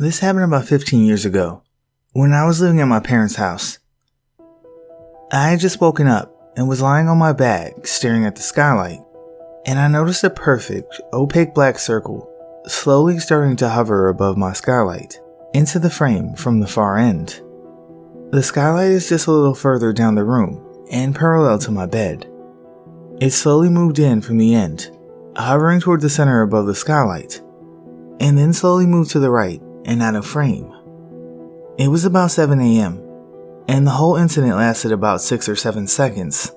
This happened about 15 years ago, when I was living at my parents' house. I had just woken up and was lying on my back staring at the skylight, and I noticed a perfect, opaque black circle slowly starting to hover above my skylight, into the frame from the far end. The skylight is just a little further down the room and parallel to my bed. It slowly moved in from the end, hovering toward the center above the skylight, and then slowly moved to the right and out of frame. It was about 7 a.m., and the whole incident lasted about 6 or 7 seconds.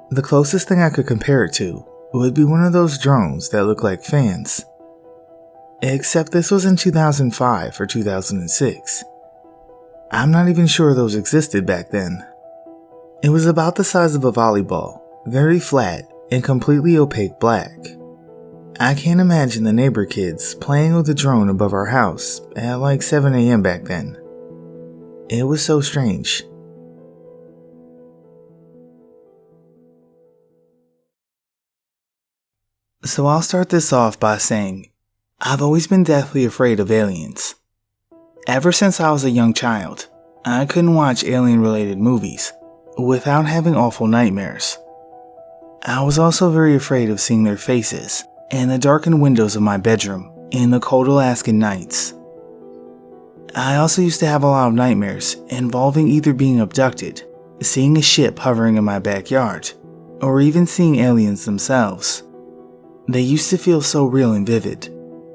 The closest thing I could compare it to would be one of those drones that look like fans. Except this was in 2005 or 2006. I'm not even sure those existed back then. It was about the size of a volleyball, very flat and completely opaque black. I can't imagine the neighbor kids playing with the drone above our house at like 7 a.m. back then. It was so strange. So I'll start this off by saying, I've always been deathly afraid of aliens. Ever since I was a young child, I couldn't watch alien-related movies without having awful nightmares. I was also very afraid of seeing their faces in the darkened windows of my bedroom in the cold Alaskan nights. I also used to have a lot of nightmares involving either being abducted, seeing a ship hovering in my backyard, or even seeing aliens themselves. They used to feel so real and vivid,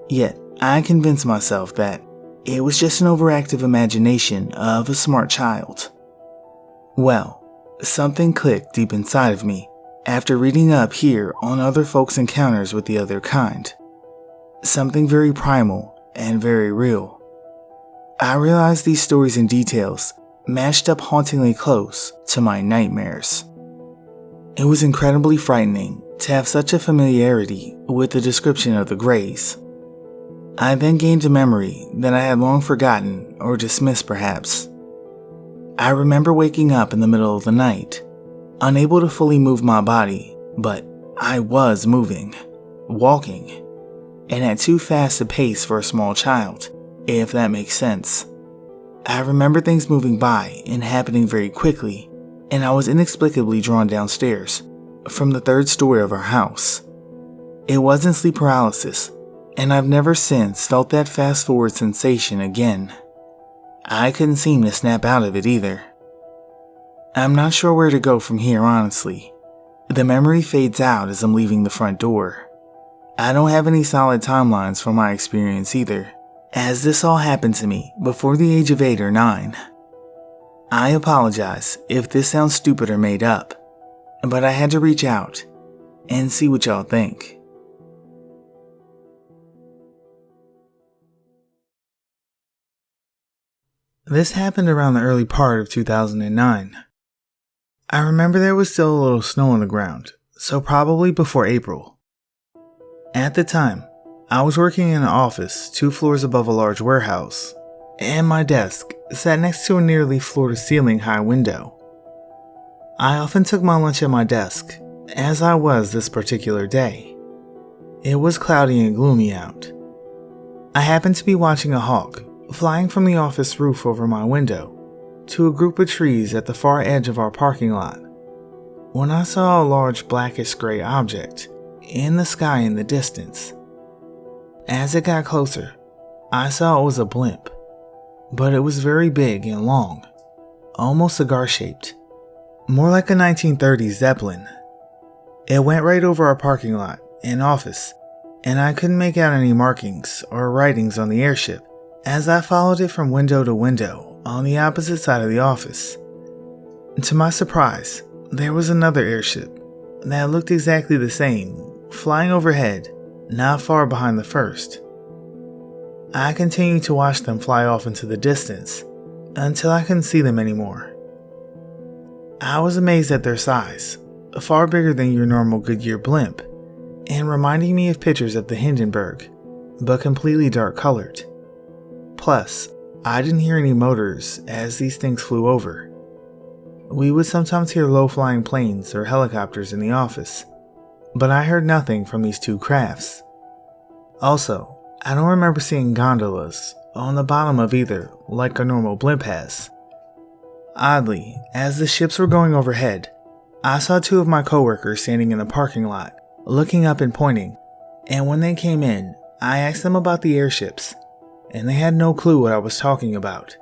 yet I convinced myself that it was just an overactive imagination of a smart child. Well, something clicked deep inside of me after reading up here on other folks' encounters with the other kind. Something very primal and very real. I realized these stories and details matched up hauntingly close to my nightmares. It was incredibly frightening to have such a familiarity with the description of the Greys. I then gained a memory that I had long forgotten or dismissed perhaps. I remember waking up in the middle of the night, unable to fully move my body, but I was moving, walking, and at too fast a pace for a small child, if that makes sense. I remember things moving by and happening very quickly, and I was inexplicably drawn downstairs from the 3rd story of our house. It wasn't sleep paralysis, and I've never since felt that fast-forward sensation again. I couldn't seem to snap out of it either. I'm not sure where to go from here, honestly. The memory fades out as I'm leaving the front door. I don't have any solid timelines for my experience either, as this all happened to me before the age of 8 or 9. I apologize if this sounds stupid or made up, but I had to reach out and see what y'all think. This happened around the early part of 2009. I remember there was still a little snow on the ground, so probably before April. At the time, I was working in an office 2 floors above a large warehouse, and my desk sat next to a nearly floor-to-ceiling high window. I often took my lunch at my desk, as I was this particular day. It was cloudy and gloomy out. I happened to be watching a hawk flying from the office roof over my window to a group of trees at the far edge of our parking lot, when I saw a large blackish-gray object in the sky in the distance. As it got closer, I saw it was a blimp, but it was very big and long, almost cigar-shaped, more like a 1930s Zeppelin. It went right over our parking lot and office, and I couldn't make out any markings or writings on the airship as I followed it from window to window on the opposite side of the office. To my surprise, there was another airship that looked exactly the same, flying overhead, not far behind the first. I continued to watch them fly off into the distance until I couldn't see them anymore. I was amazed at their size, far bigger than your normal Goodyear blimp, and reminding me of pictures of the Hindenburg, but completely dark colored. Plus, I didn't hear any motors as these things flew over. We would sometimes hear low-flying planes or helicopters in the office, but I heard nothing from these 2 crafts. Also, I don't remember seeing gondolas on the bottom of either, like a normal blimp has. Oddly, as the ships were going overhead, I saw two of my coworkers standing in the parking lot, looking up and pointing, and when they came in, I asked them about the airships, and they had no clue what I was talking about,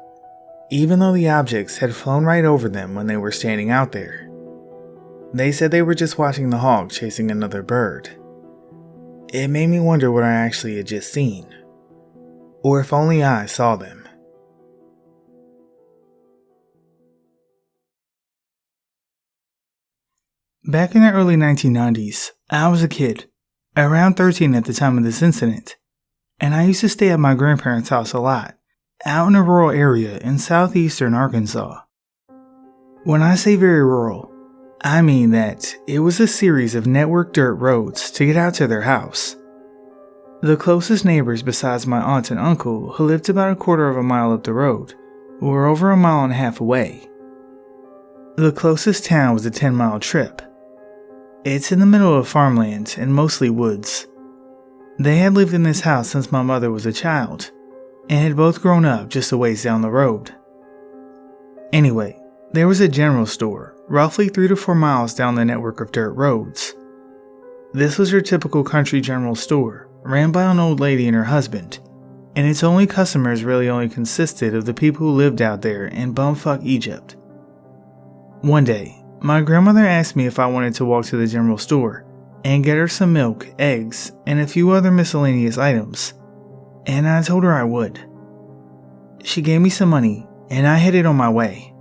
even though the objects had flown right over them when they were standing out there. They said they were just watching the hawk chasing another bird. It made me wonder what I actually had just seen, or if only I saw them. Back in the early 1990s, I was a kid, around 13 at the time of this incident, and I used to stay at my grandparents' house a lot, out in a rural area in southeastern Arkansas. When I say very rural, I mean that it was a series of networked dirt roads to get out to their house. The closest neighbors besides my aunt and uncle, who lived about a quarter of a mile up the road, were over a mile and a half away. The closest town was a 10-mile trip. It's in the middle of farmland and mostly woods. They had lived in this house since my mother was a child, and had both grown up just a ways down the road. Anyway, there was a general store, roughly 3 to 4 miles down the network of dirt roads. This was your typical country general store, ran by an old lady and her husband, and its only customers really only consisted of the people who lived out there in bumfuck Egypt. One day, my grandmother asked me if I wanted to walk to the general store and get her some milk, eggs, and a few other miscellaneous items, and I told her I would. She gave me some money, and I headed on my way.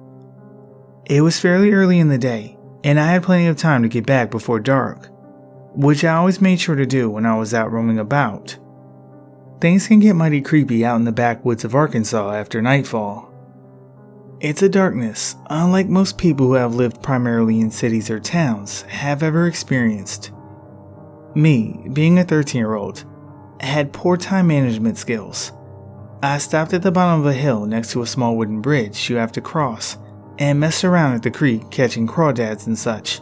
It was fairly early in the day, and I had plenty of time to get back before dark, which I always made sure to do when I was out roaming about. Things can get mighty creepy out in the backwoods of Arkansas after nightfall. It's a darkness unlike most people who have lived primarily in cities or towns have ever experienced. Me, being a 13-year-old, had poor time management skills. I stopped at the bottom of a hill next to a small wooden bridge you have to cross and messed around at the creek catching crawdads and such.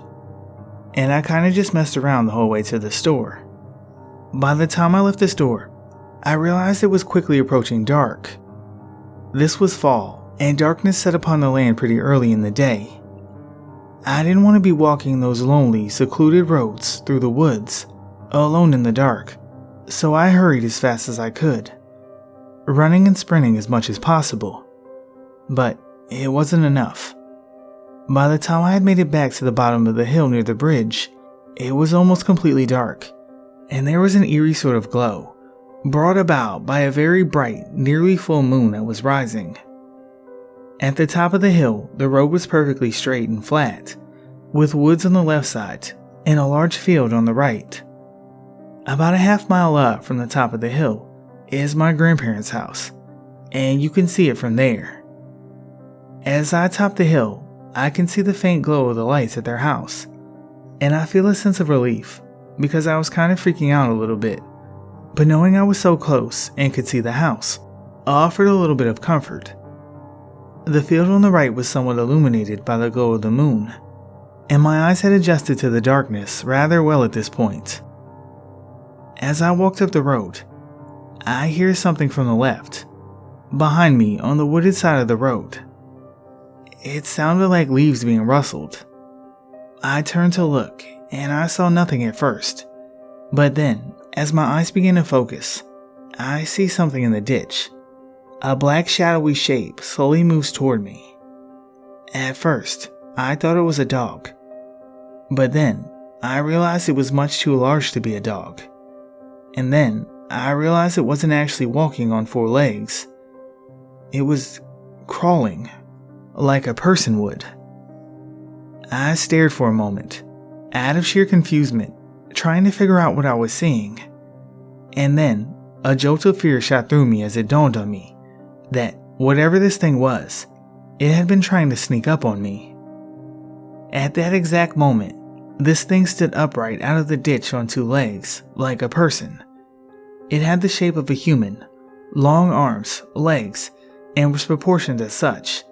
And I kinda just messed around the whole way to the store. By the time I left the store, I realized it was quickly approaching dark. This was fall, and darkness set upon the land pretty early in the day. I didn't want to be walking those lonely, secluded roads through the woods, alone in the dark, so I hurried as fast as I could, running and sprinting as much as possible. But it wasn't enough. By the time I had made it back to the bottom of the hill near the bridge, it was almost completely dark, and there was an eerie sort of glow, brought about by a very bright, nearly full moon that was rising. At the top of the hill, the road was perfectly straight and flat, with woods on the left side and a large field on the right. About a half-mile up from the top of the hill is my grandparents' house, and you can see it from there. As I top the hill, I can see the faint glow of the lights at their house, and I feel a sense of relief because I was kind of freaking out a little bit, but knowing I was so close and could see the house offered a little bit of comfort. The field on the right was somewhat illuminated by the glow of the moon, and my eyes had adjusted to the darkness rather well at this point. As I walked up the road, I hear something from the left, behind me on the wooded side of the road. It sounded like leaves being rustled. I turned to look, and I saw nothing at first, but then, as my eyes began to focus, I see something in the ditch. A black shadowy shape slowly moves toward me. At first, I thought it was a dog, but then I realized it was much too large to be a dog. And then I realized it wasn't actually walking on 4 legs. It was crawling, like a person would. I stared for a moment, out of sheer confusement, trying to figure out what I was seeing. And then a jolt of fear shot through me as it dawned on me that whatever this thing was, it had been trying to sneak up on me. At that exact moment, this thing stood upright out of the ditch on 2 legs, like a person. It had the shape of a human, long arms, legs, and was proportioned as such.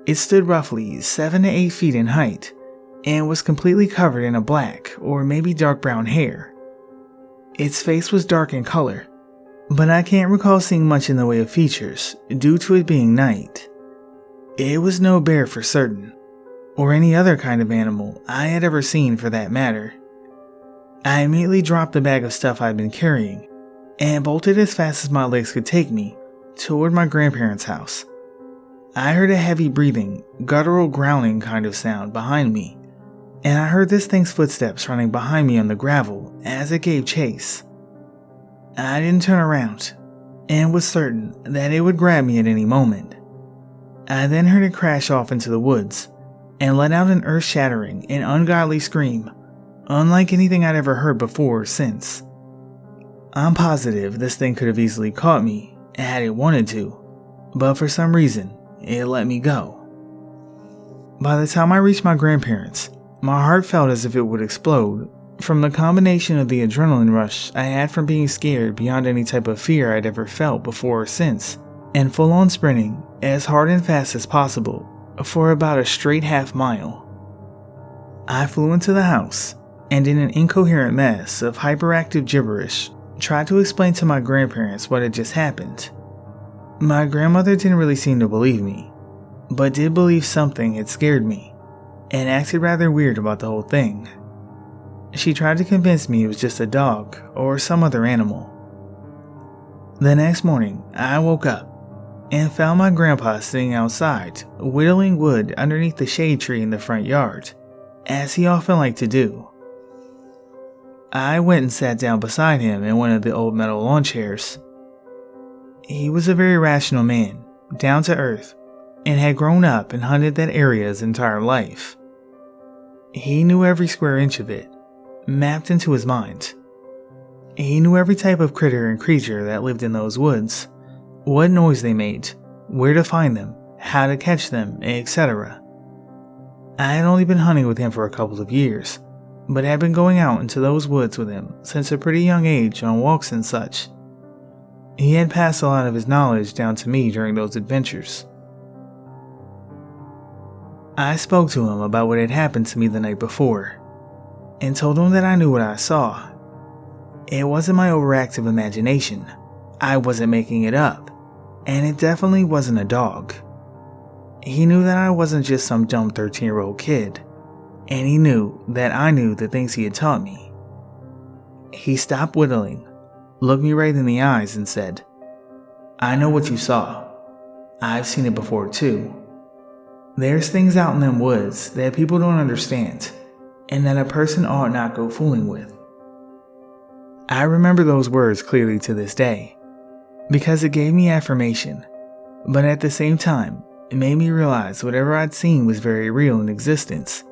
It stood roughly 7 to 8 feet in height, and was completely covered in a black or maybe dark brown hair. Its face was dark in color, but I can't recall seeing much in the way of features due to it being night. It was no bear for certain, or any other kind of animal I had ever seen for that matter. I immediately dropped the bag of stuff I'd been carrying and bolted as fast as my legs could take me toward my grandparents' house. I heard a heavy breathing, guttural growling kind of sound behind me, and I heard this thing's footsteps running behind me on the gravel as it gave chase. I didn't turn around and was certain that it would grab me at any moment. I then heard it crash off into the woods and let out an earth-shattering and ungodly scream, unlike anything I'd ever heard before or since. I'm positive this thing could have easily caught me had it wanted to, but for some reason, it let me go. By the time I reached my grandparents', my heart felt as if it would explode from the combination of the adrenaline rush I had from being scared beyond any type of fear I'd ever felt before or since, and full-on sprinting as hard and fast as possible for about a straight half-mile. I flew into the house and in an incoherent mess of hyperactive gibberish tried to explain to my grandparents what had just happened. My grandmother didn't really seem to believe me, but did believe something had scared me, and acted rather weird about the whole thing. She tried to convince me it was just a dog or some other animal. The next morning, I woke up and found my grandpa sitting outside, whittling wood underneath the shade tree in the front yard, as he often liked to do. I went and sat down beside him in one of the old metal lawn chairs. He was a very rational man, down to earth, and had grown up and hunted that area his entire life. He knew every square inch of it, mapped into his mind. He knew every type of critter and creature that lived in those woods, what noise they made, where to find them, how to catch them, etc. I had only been hunting with him for a couple of years, but had been going out into those woods with him since a pretty young age on walks and such. He had passed a lot of his knowledge down to me during those adventures. I spoke to him about what had happened to me the night before, and told him that I knew what I saw. It wasn't my overactive imagination, I wasn't making it up, and it definitely wasn't a dog. He knew that I wasn't just some dumb 13-year-old kid, and he knew that I knew the things he had taught me. He stopped whittling, looked me right in the eyes and said, "I know what you saw. I've seen it before too. There's things out in them woods that people don't understand, and that a person ought not go fooling with." I remember those words clearly to this day, because it gave me affirmation, but at the same time, it made me realize whatever I'd seen was very real in existence,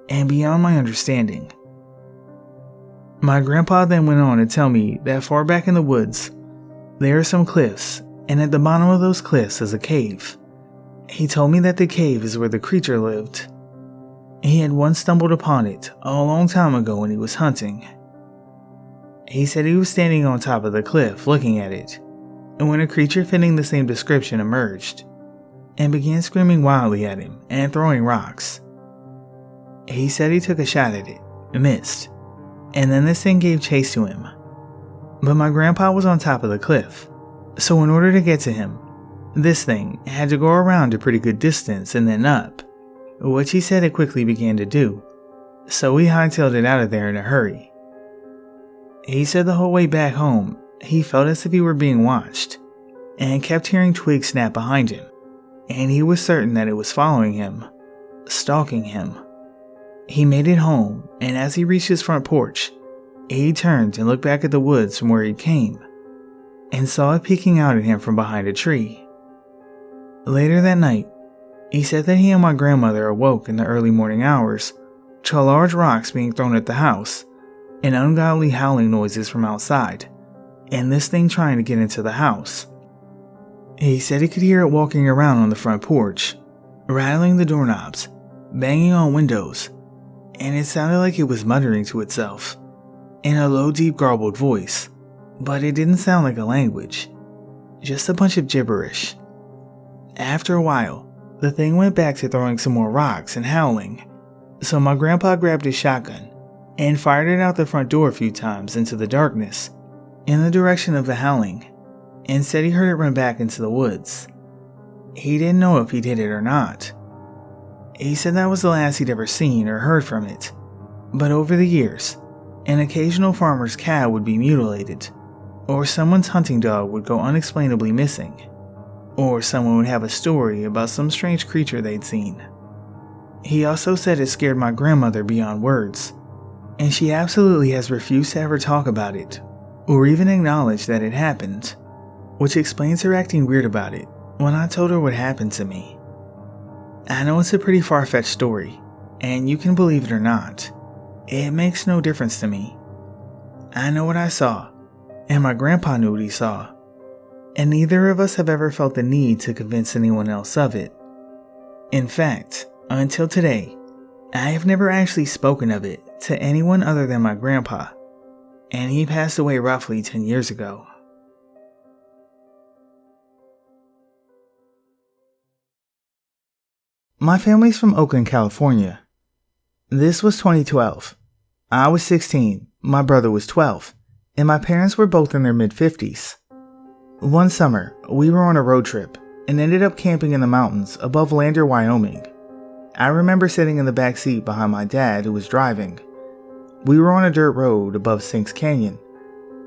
and beyond my understanding. My grandpa then went on to tell me that far back in the woods, there are some cliffs, and at the bottom of those cliffs is a cave. He told me that the cave is where the creature lived. He had once stumbled upon it a long time ago when he was hunting. He said he was standing on top of the cliff looking at it, and when a creature fitting the same description emerged, and began screaming wildly at him and throwing rocks. He said he took a shot at it, missed, and then this thing gave chase to him. But my grandpa was on top of the cliff, so in order to get to him, this thing had to go around a pretty good distance and then up, which he said it quickly began to do, so he hightailed it out of there in a hurry. He said the whole way back home, he felt as if he were being watched, and kept hearing twigs snap behind him, and he was certain that it was following him, stalking him. He made it home, and as he reached his front porch, he turned and looked back at the woods from where he came, and saw it peeking out at him from behind a tree. Later that night, he said that he and my grandmother awoke in the early morning hours to large rocks being thrown at the house, and ungodly howling noises from outside, and this thing trying to get into the house. He said he could hear it walking around on the front porch, rattling the doorknobs, banging on windows, and it sounded like it was muttering to itself, in a low, deep, garbled voice, but it didn't sound like a language, just a bunch of gibberish. After a while, the thing went back to throwing some more rocks and howling, so my grandpa grabbed his shotgun and fired it out the front door a few times into the darkness, in the direction of the howling, and said he heard it run back into the woods. He didn't know if he did it or not. He said that was the last he'd ever seen or heard from it, but over the years, an occasional farmer's cow would be mutilated, or someone's hunting dog would go unexplainably missing, or someone would have a story about some strange creature they'd seen. He also said it scared my grandmother beyond words, and she absolutely has refused to ever talk about it, or even acknowledge that it happened, which explains her acting weird about it when I told her what happened to me. I know it's a pretty far-fetched story, and you can believe it or not. It makes no difference to me. I know what I saw, and my grandpa knew what he saw, and neither of us have ever felt the need to convince anyone else of it. In fact, until today, I have never actually spoken of it to anyone other than my grandpa, and he passed away roughly 10 years ago. My family's from Oakland, California. This was 2012. I was 16, my brother was 12, and my parents were both in their mid-50s. One summer, we were on a road trip and ended up camping in the mountains above Lander, Wyoming. I remember sitting in the back seat behind my dad who was driving. We were on a dirt road above Sinks Canyon,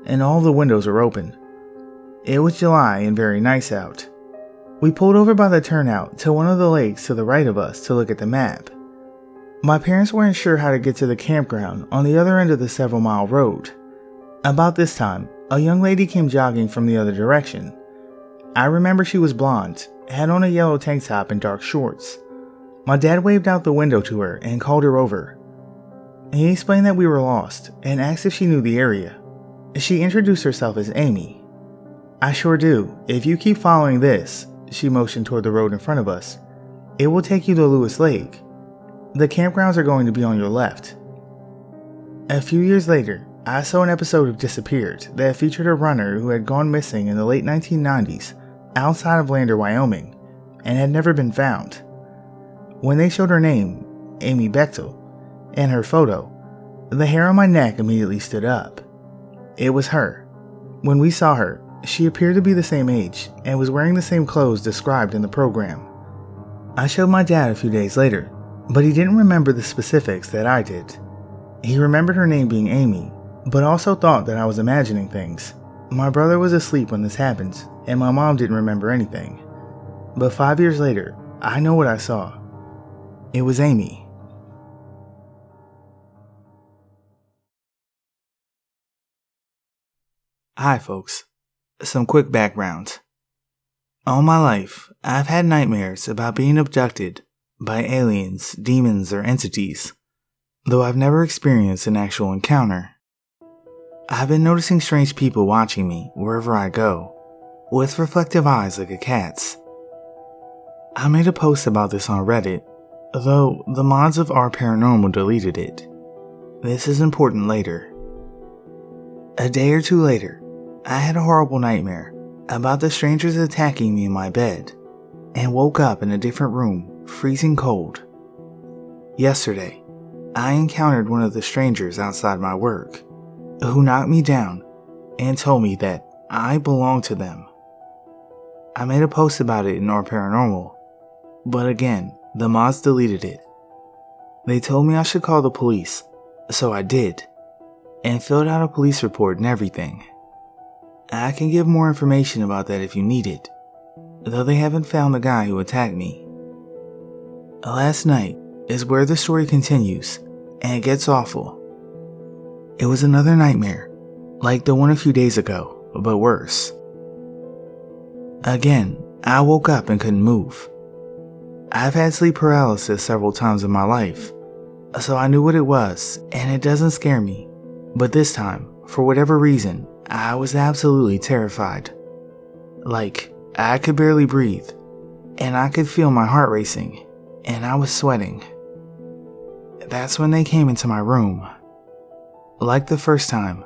and all the windows were open. It was July and very nice out. We pulled over by the turnout to one of the lakes to the right of us to look at the map. My parents weren't sure how to get to the campground on the other end of the several-mile road. About this time, a young lady came jogging from the other direction. I remember she was blonde, had on a yellow tank top and dark shorts. My dad waved out the window to her and called her over. He explained that we were lost and asked if she knew the area. She introduced herself as Amy. "I sure do. If you keep following this," she motioned toward the road in front of us, "it will take you to Lewis Lake. The campgrounds are going to be on your left." A few years later, I saw an episode of Disappeared that featured a runner who had gone missing in the late 1990s outside of Lander, Wyoming, and had never been found. When they showed her name, Amy Bechtel, and her photo, the hair on my neck immediately stood up. It was her. When we saw her, she appeared to be the same age and was wearing the same clothes described in the program. I showed my dad a few days later, but he didn't remember the specifics that I did. He remembered her name being Amy, but also thought that I was imagining things. My brother was asleep when this happened, and my mom didn't remember anything. But 5 years later, I know what I saw. It was Amy. Hi folks, some quick background. All my life, I've had nightmares about being abducted by aliens, demons, or entities, though I've never experienced an actual encounter. I've been noticing strange people watching me wherever I go, with reflective eyes like a cat's. I made a post about this on Reddit, though the mods of our Paranormal deleted it. This is important later. A day or two later, I had a horrible nightmare about the strangers attacking me in my bed, and woke up in a different room, freezing cold. Yesterday, I encountered one of the strangers outside my work, who knocked me down and told me that I belong to them. I made a post about it in our Paranormal, but again, the mods deleted it. They told me I should call the police, so I did, and filled out a police report and everything. I can give more information about that if you need it, though they haven't found the guy who attacked me. Last night is where the story continues, and it gets awful. It was another nightmare, like the one a few days ago, but worse. Again, I woke up and couldn't move. I've had sleep paralysis several times in my life, so I knew what it was, and it doesn't scare me. But this time, for whatever reason, I was absolutely terrified. Like, I could barely breathe, and I could feel my heart racing, and I was sweating. That's when they came into my room. Like the first time,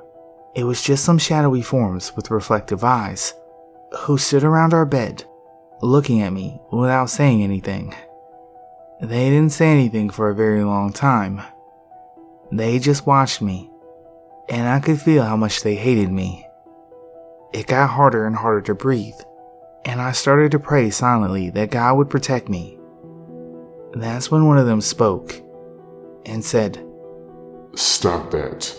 it was just some shadowy forms with reflective eyes, who stood around our bed, looking at me without saying anything. They didn't say anything for a very long time. They just watched me, and I could feel how much they hated me. It got harder and harder to breathe, and I started to pray silently that God would protect me. That's when one of them spoke and said, "Stop that.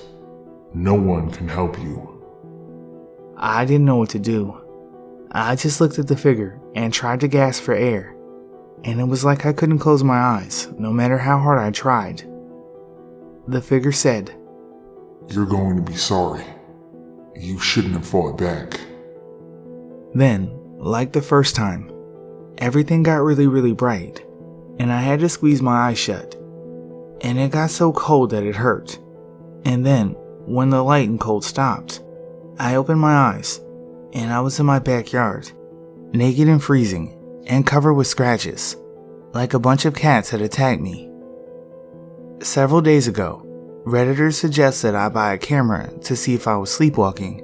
No one can help you." I didn't know what to do. I just looked at the figure and tried to gasp for air, and it was like I couldn't close my eyes, no matter how hard I tried. The figure said, "You're going to be sorry. You shouldn't have fought back." Then, like the first time, everything got really bright, and I had to squeeze my eyes shut, and it got so cold that it hurt. And then, when the light and cold stopped, I opened my eyes, and I was in my backyard, naked and freezing, and covered with scratches, like a bunch of cats had attacked me. Several days ago, Redditors suggested I buy a camera to see if I was sleepwalking,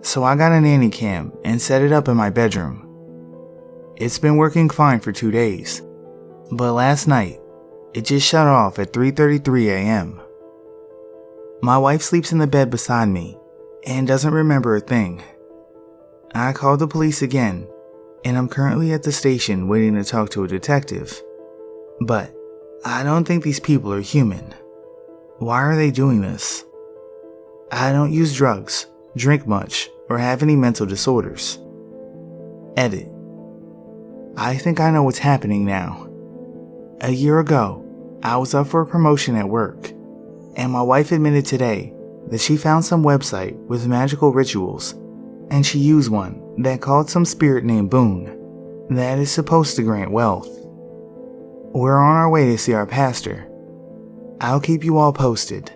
so I got a nanny cam and set it up in my bedroom. It's been working fine for 2 days, but last night, it just shut off at 3:33 a.m. My wife sleeps in the bed beside me and doesn't remember a thing. I called the police again, and I'm currently at the station waiting to talk to a detective. But I don't think these people are human. Why are they doing this? I don't use drugs, drink much, or have any mental disorders. Edit. I think I know what's happening now. A year ago, I was up for a promotion at work, and my wife admitted today that she found some website with magical rituals, and she used one that called some spirit named Boone that is supposed to grant wealth. We're on our way to see our pastor. I'll keep you all posted.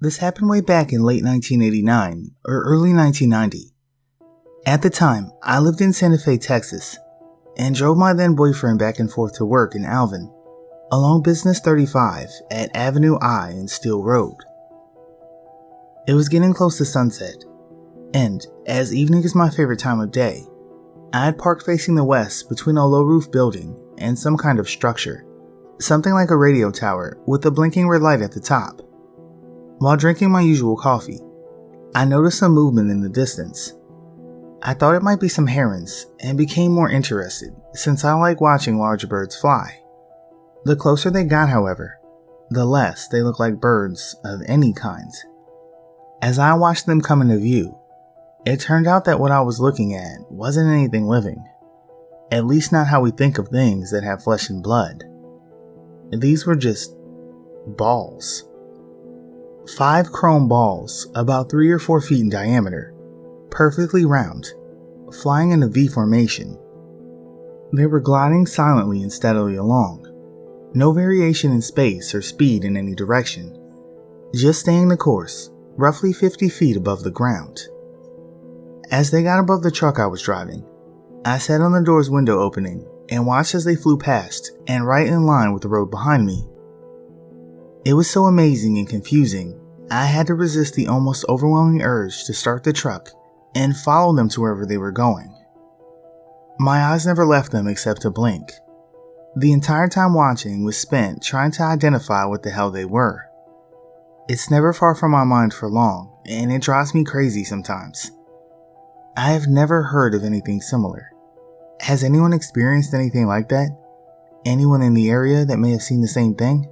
This happened way back in late 1989 or early 1990. At the time, I lived in Santa Fe, Texas, and drove my then boyfriend back and forth to work in Alvin, along Business 35 at Avenue I and Steel Road. It was getting close to sunset, and as evening is my favorite time of day, I had parked facing the west between a low-roof building and some kind of structure, something like a radio tower with a blinking red light at the top. While drinking my usual coffee, I noticed some movement in the distance. I thought it might be some herons and became more interested since I like watching large birds fly. The closer they got, however, the less they looked like birds of any kind. As I watched them come into view, it turned out that what I was looking at wasn't anything living, at least not how we think of things that have flesh and blood. These were just balls. 5 chrome balls, about 3 or 4 feet in diameter, perfectly round, flying in a V formation. They were gliding silently and steadily along, no variation in space or speed in any direction, just staying the course, roughly 50 feet above the ground. As they got above the truck I was driving, I sat on the door's window opening and watched as they flew past and right in line with the road behind me. It was so amazing and confusing, I had to resist the almost overwhelming urge to start the truck and follow them to wherever they were going. My eyes never left them except to blink. The entire time watching was spent trying to identify what the hell they were. It's never far from my mind for long, and it drives me crazy sometimes. I have never heard of anything similar. Has anyone experienced anything like that? Anyone in the area that may have seen the same thing?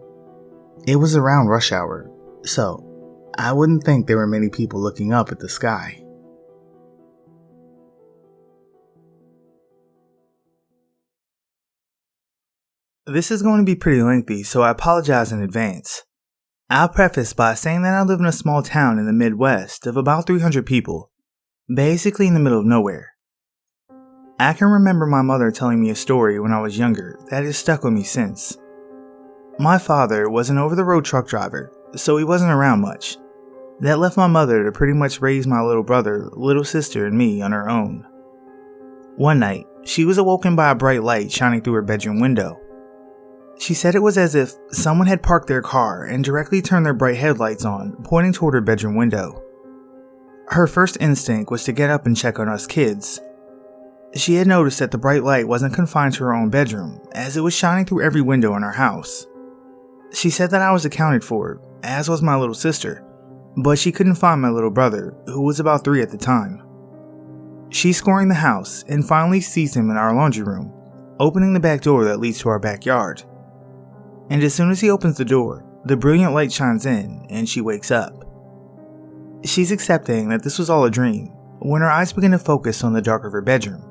It was around rush hour, so I wouldn't think there were many people looking up at the sky. This is going to be pretty lengthy, so I apologize in advance. I'll preface by saying that I live in a small town in the Midwest of about 300 people, basically in the middle of nowhere. I can remember my mother telling me a story when I was younger that has stuck with me since. My father was an over-the-road truck driver, so he wasn't around much. That left my mother to pretty much raise my little brother, little sister, and me on her own. One night, she was awoken by a bright light shining through her bedroom window. She said it was as if someone had parked their car and directly turned their bright headlights on, pointing toward her bedroom window. Her first instinct was to get up and check on us kids. She had noticed that the bright light wasn't confined to her own bedroom, as it was shining through every window in our house. She said that I was accounted for, as was my little sister, but she couldn't find my little brother, who was about 3 at the time. She's scouring the house and finally sees him in our laundry room, opening the back door that leads to our backyard. And as soon as he opens the door, the brilliant light shines in and she wakes up. She's accepting that this was all a dream when her eyes begin to focus on the dark of her bedroom.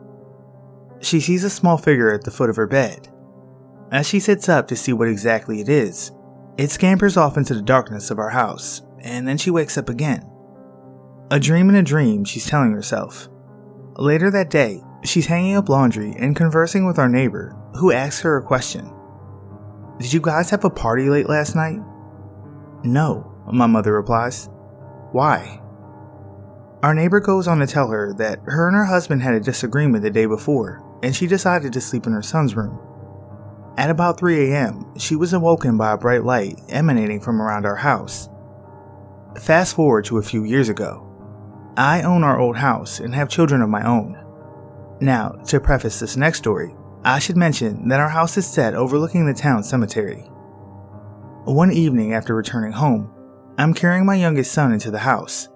She sees a small figure at the foot of her bed. As she sits up to see what exactly it is, it scampers off into the darkness of our house, and then she wakes up again. A dream in a dream, she's telling herself. Later that day, she's hanging up laundry and conversing with our neighbor, who asks her a question. "Did you guys have a party late last night?" "No," my mother replies. "Why?" Our neighbor goes on to tell her that her and her husband had a disagreement the day before, and she decided to sleep in her son's room. At about 3 a.m., she was awoken by a bright light emanating from around our house. Fast forward to a few years ago. I own our old house and have children of my own. Now, to preface this next story, I should mention that our house is set overlooking the town cemetery. One evening after returning home, I'm carrying my youngest son into the house.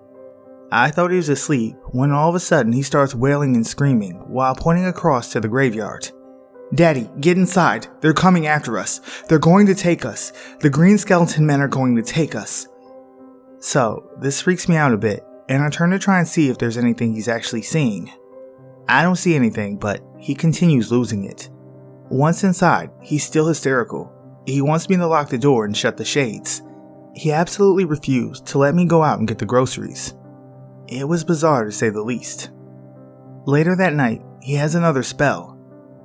I thought he was asleep when all of a sudden he starts wailing and screaming while pointing across to the graveyard. "Daddy, get inside. They're coming after us. They're going to take us. The green skeleton men are going to take us." So, this freaks me out a bit, and I turn to try and see if there's anything he's actually seeing. I don't see anything, but he continues losing it. Once inside, he's still hysterical. He wants me to lock the door and shut the shades. He absolutely refused to let me go out and get the groceries. It was bizarre to say the least. Later that night, he has another spell.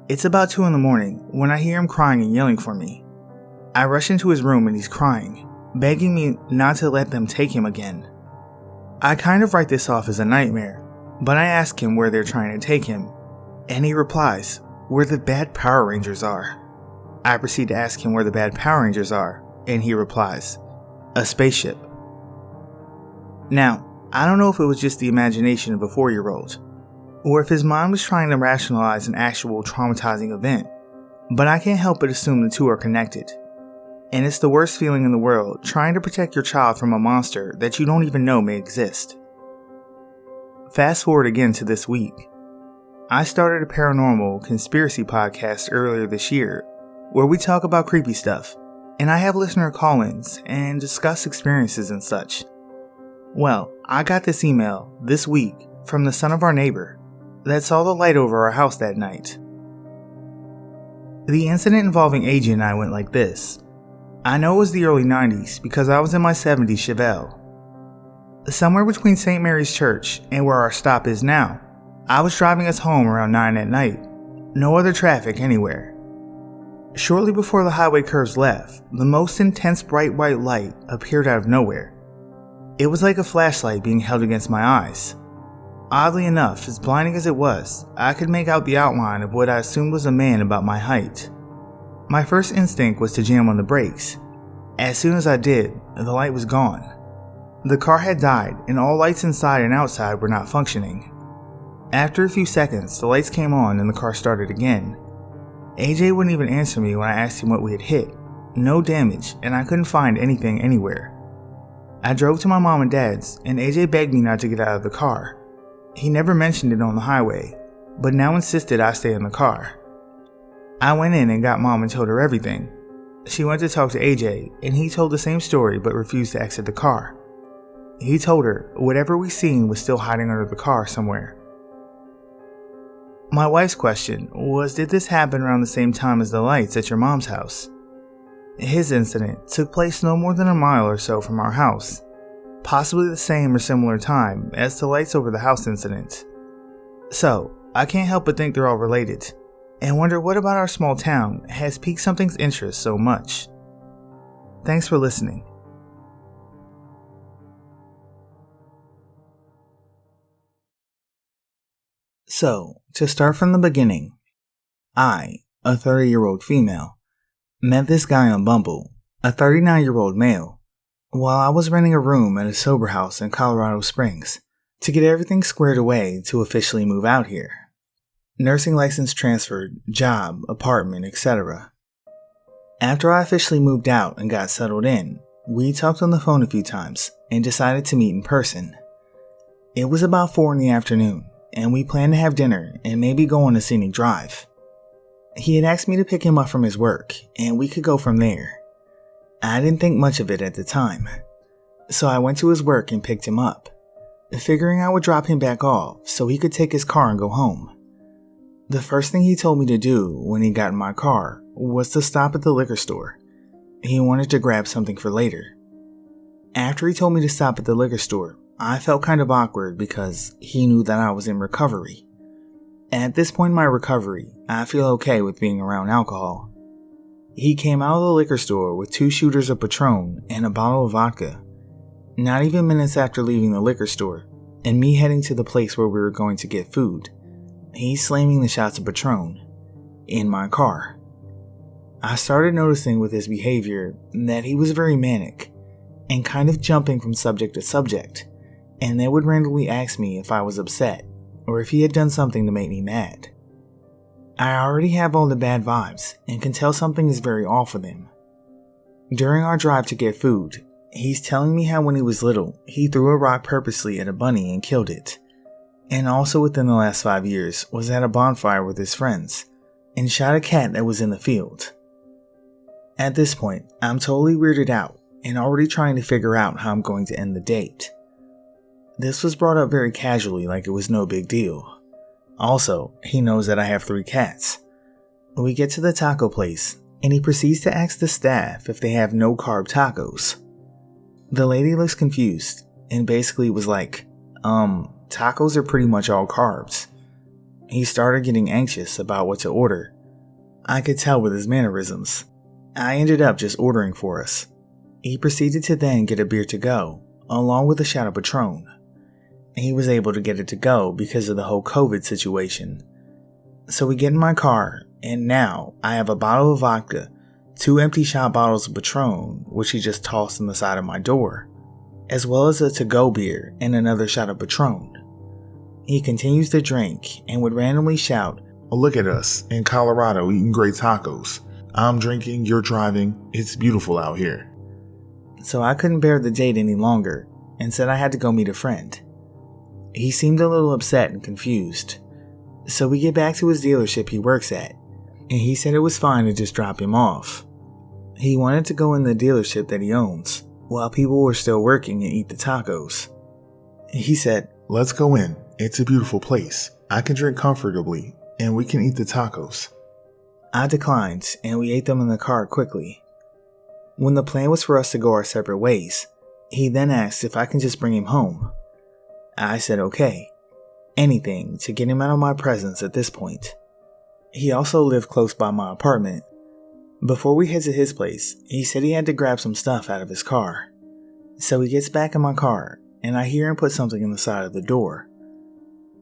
It's about 2 in the morning when I hear him crying and yelling for me. I rush into his room and he's crying, begging me not to let them take him again. I kind of write this off as a nightmare, but I ask him where they're trying to take him, and he replies, "Where the bad Power Rangers are." I proceed to ask him where the bad Power Rangers are, and he replies, "A spaceship." Now, I don't know if it was just the imagination of a 4-year-old, or if his mind was trying to rationalize an actual traumatizing event, but I can't help but assume the two are connected. And it's the worst feeling in the world trying to protect your child from a monster that you don't even know may exist. Fast forward again to this week. I started a paranormal conspiracy podcast earlier this year where we talk about creepy stuff, and I have listener call-ins and discuss experiences and such. Well, I got this email this week from the son of our neighbor that saw the light over our house that night. The incident involving AJ and I went like this. I know it was the early 90s because I was in my 70s Chevelle. Somewhere between St. Mary's Church and where our stop is now, I was driving us home around 9 at night. No other traffic anywhere. Shortly before the highway curves left, the most intense bright white light appeared out of nowhere. It was like a flashlight being held against my eyes. Oddly enough, as blinding as it was, I could make out the outline of what I assumed was a man about my height. My first instinct was to jam on the brakes. As soon as I did, the light was gone. The car had died and all lights inside and outside were not functioning. After a few seconds, the lights came on and the car started again. AJ wouldn't even answer me when I asked him what we had hit. No damage, and I couldn't find anything anywhere. I drove to my mom and dad's, and AJ begged me not to get out of the car. He never mentioned it on the highway, but now insisted I stay in the car. I went in and got mom and told her everything. She went to talk to AJ, and he told the same story but refused to exit the car. He told her whatever we seen was still hiding under the car somewhere. My wife's question was, did this happen around the same time as the lights at your mom's house? His incident took place no more than a mile or so from our house, possibly the same or similar time as the lights over the house incident. So, I can't help but think they're all related, and wonder what about our small town has piqued something's interest so much. Thanks for listening. So, to start from the beginning, I, a 30-year-old female, met this guy on Bumble, a 39-year-old male, while I was renting a room at a sober house in Colorado Springs to get everything squared away to officially move out here. Nursing license transferred, job, apartment, etc. After I officially moved out and got settled in, we talked on the phone a few times and decided to meet in person. It was about 4 in the afternoon, and we planned to have dinner and maybe go on a scenic drive. He had asked me to pick him up from his work, and we could go from there. I didn't think much of it at the time, so I went to his work and picked him up, figuring I would drop him back off so he could take his car and go home. The first thing he told me to do when he got in my car was to stop at the liquor store. He wanted to grab something for later. After he told me to stop at the liquor store, I felt kind of awkward because he knew that I was in recovery. At this point in my recovery, I feel okay with being around alcohol. He came out of the liquor store with 2 shooters of Patron and a bottle of vodka. Not even minutes after leaving the liquor store, and me heading to the place where we were going to get food, he's slamming the shots of Patron in my car. I started noticing with his behavior that he was very manic and kind of jumping from subject to subject, and then would randomly ask me if I was upset or if he had done something to make me mad. I already have all the bad vibes and can tell something is very off with him. During our drive to get food, he's telling me how when he was little, he threw a rock purposely at a bunny and killed it, and also within the last 5 years was at a bonfire with his friends and shot a cat that was in the field. At this point, I'm totally weirded out and already trying to figure out how I'm going to end the date. This was brought up very casually, like it was no big deal. Also, he knows that I have 3 cats. We get to the taco place, and he proceeds to ask the staff if they have no-carb tacos. The lady looks confused, and basically was like, tacos are pretty much all carbs. He started getting anxious about what to order. I could tell with his mannerisms. I ended up just ordering for us. He proceeded to then get a beer to go, along with a shot of Patron. He was able to get it to go because of the whole COVID situation. So we get in my car, and now I have a bottle of vodka, 2 empty shot bottles of Patron, which he just tossed on the side of my door, as well as a to-go beer and another shot of Patron. He continues to drink and would randomly shout, Look at us in Colorado eating great tacos. I'm drinking, you're driving, it's beautiful out here. So I couldn't bear the date any longer and said I had to go meet a friend. He seemed a little upset and confused. So we get back to his dealership he works at, and he said it was fine to just drop him off. He wanted to go in the dealership that he owns, while people were still working and eat the tacos. He said, Let's go in, it's a beautiful place. I can drink comfortably, and we can eat the tacos. I declined, and we ate them in the car quickly. When the plan was for us to go our separate ways, he then asked if I can just bring him home. I said okay, anything to get him out of my presence at this point. He also lived close by my apartment. Before we head to his place, he said he had to grab some stuff out of his car. So he gets back in my car, and I hear him put something in the side of the door.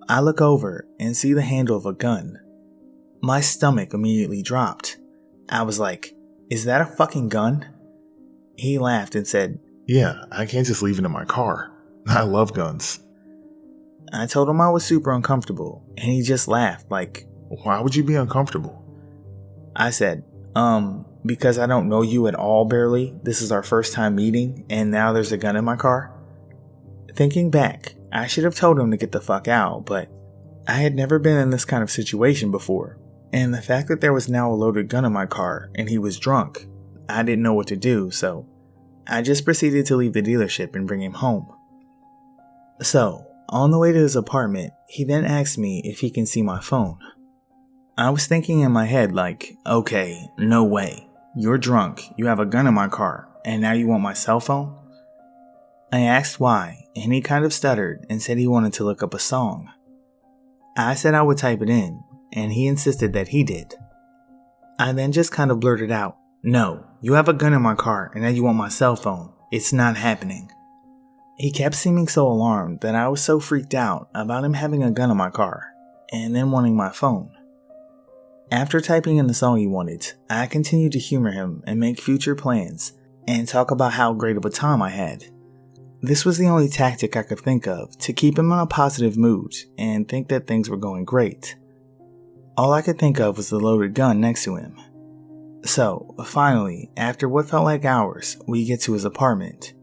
I look over and see the handle of a gun. My stomach immediately dropped. I was like, is that a fucking gun? He laughed and said, Yeah, I can't just leave it in my car. I love guns. I told him I was super uncomfortable, and he just laughed like, Why would you be uncomfortable? I said, because I don't know you at all barely. This is our first time meeting, and now there's a gun in my car. Thinking back, I should have told him to get the fuck out, but I had never been in this kind of situation before. And the fact that there was now a loaded gun in my car and he was drunk, I didn't know what to do, so I just proceeded to leave the dealership and bring him home. So, on the way to his apartment, he then asked me if he can see my phone. I was thinking in my head like, okay, no way. You're drunk, you have a gun in my car, and now you want my cell phone? I asked why, and he kind of stuttered and said he wanted to look up a song. I said I would type it in, and he insisted that he did. I then just kind of blurted out, no, you have a gun in my car and now you want my cell phone. It's not happening. He kept seeming so alarmed that I was so freaked out about him having a gun in my car and then wanting my phone. After typing in the song he wanted, I continued to humor him and make future plans and talk about how great of a time I had. This was the only tactic I could think of to keep him in a positive mood and think that things were going great. All I could think of was the loaded gun next to him. So, finally, after what felt like hours, we get to his apartment.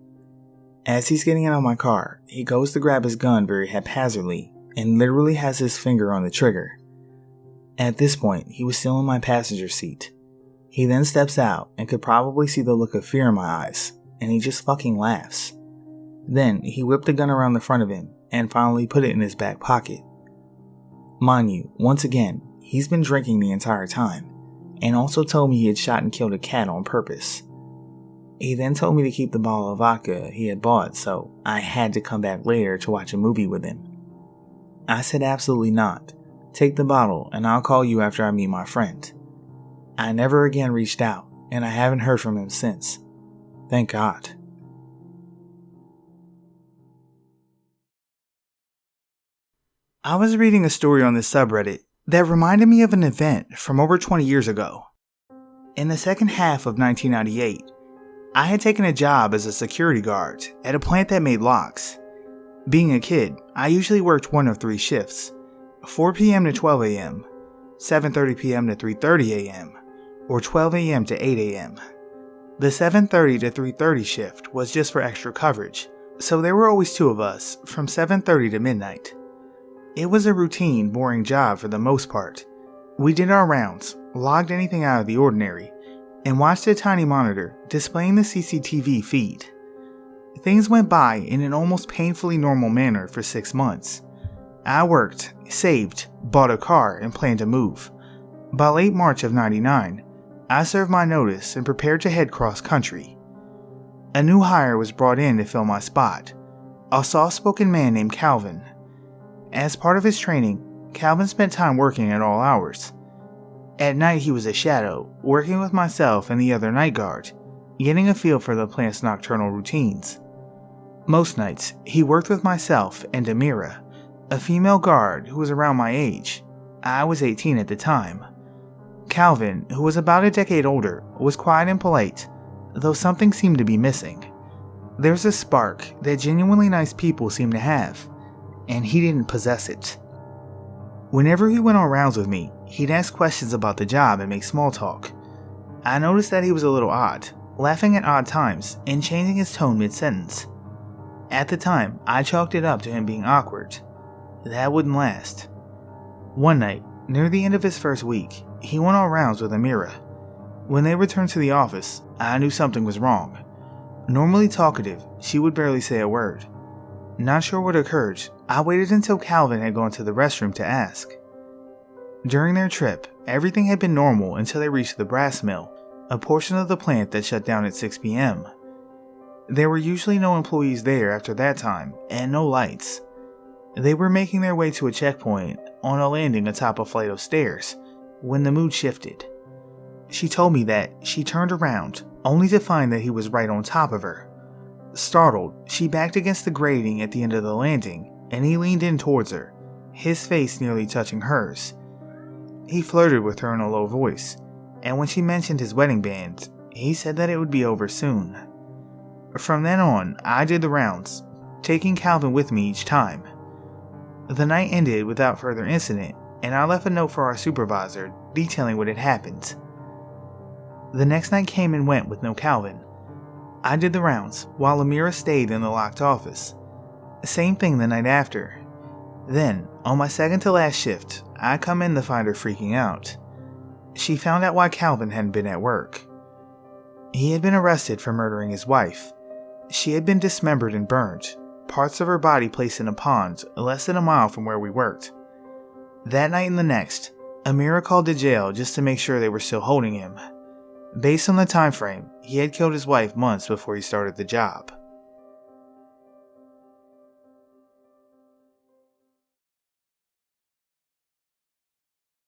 As he's getting out of my car, he goes to grab his gun very haphazardly and literally has his finger on the trigger. At this point, he was still in my passenger seat. He then steps out and could probably see the look of fear in my eyes, and he just fucking laughs. Then, he whipped the gun around the front of him and finally put it in his back pocket. Mind you, once again, he's been drinking the entire time, and also told me he had shot and killed a cat on purpose. He then told me to keep the bottle of vodka he had bought, so I had to come back later to watch a movie with him. I said absolutely not. Take the bottle and I'll call you after I meet my friend. I never again reached out, and I haven't heard from him since. Thank God. I was reading a story on this subreddit that reminded me of an event from over 20 years ago. In the second half of 1998, I had taken a job as a security guard at a plant that made locks. Being a kid, I usually worked one of 3 shifts, 4 p.m. to 12 a.m., 7:30 p.m. to 3:30 a.m., or 12 a.m. to 8 a.m. The 7:30 to 3:30 shift was just for extra coverage, so there were always 2 of us from 7:30 to midnight. It was a routine, boring job for the most part. We did our rounds, logged anything out of the ordinary, and watched a tiny monitor displaying the CCTV feed. Things went by in an almost painfully normal manner for 6 months. I worked, saved, bought a car, and planned to move. By late March of '99, I served my notice and prepared to head cross-country. A new hire was brought in to fill my spot, a soft-spoken man named Calvin. As part of his training, Calvin spent time working at all hours. At night he was a shadow, working with myself and the other night guard, getting a feel for the plant's nocturnal routines. Most nights, he worked with myself and Amira, a female guard who was around my age. I was 18 at the time. Calvin, who was about a decade older, was quiet and polite, though something seemed to be missing. There's a spark that genuinely nice people seem to have, and he didn't possess it. Whenever he went on rounds with me, he'd ask questions about the job and make small talk. I noticed that he was a little odd, laughing at odd times and changing his tone mid-sentence. At the time, I chalked it up to him being awkward. That wouldn't last. One night, near the end of his first week, he went on rounds with Amira. When they returned to the office, I knew something was wrong. Normally talkative, she would barely say a word. Not sure what occurred, I waited until Calvin had gone to the restroom to ask. During their trip, everything had been normal until they reached the brass mill, a portion of the plant that shut down at 6 p.m. There were usually no employees there after that time, and no lights. They were making their way to a checkpoint on a landing atop a flight of stairs when the mood shifted. She told me that she turned around, only to find that he was right on top of her. Startled, she backed against the grating at the end of the landing, and he leaned in towards her, his face nearly touching hers. He flirted with her in a low voice, and when she mentioned his wedding band, he said that it would be over soon. From then on, I did the rounds, taking Calvin with me each time. The night ended without further incident, and I left a note for our supervisor detailing what had happened. The next night came and went with no Calvin. I did the rounds, while Amira stayed in the locked office. Same thing the night after. Then, on my second to last shift, I come in to find her freaking out. She found out why Calvin hadn't been at work. He had been arrested for murdering his wife. She had been dismembered and burned, parts of her body placed in a pond less than a mile from where we worked. That night and the next, Amira called to jail just to make sure they were still holding him. Based on the time frame, he had killed his wife months before he started the job.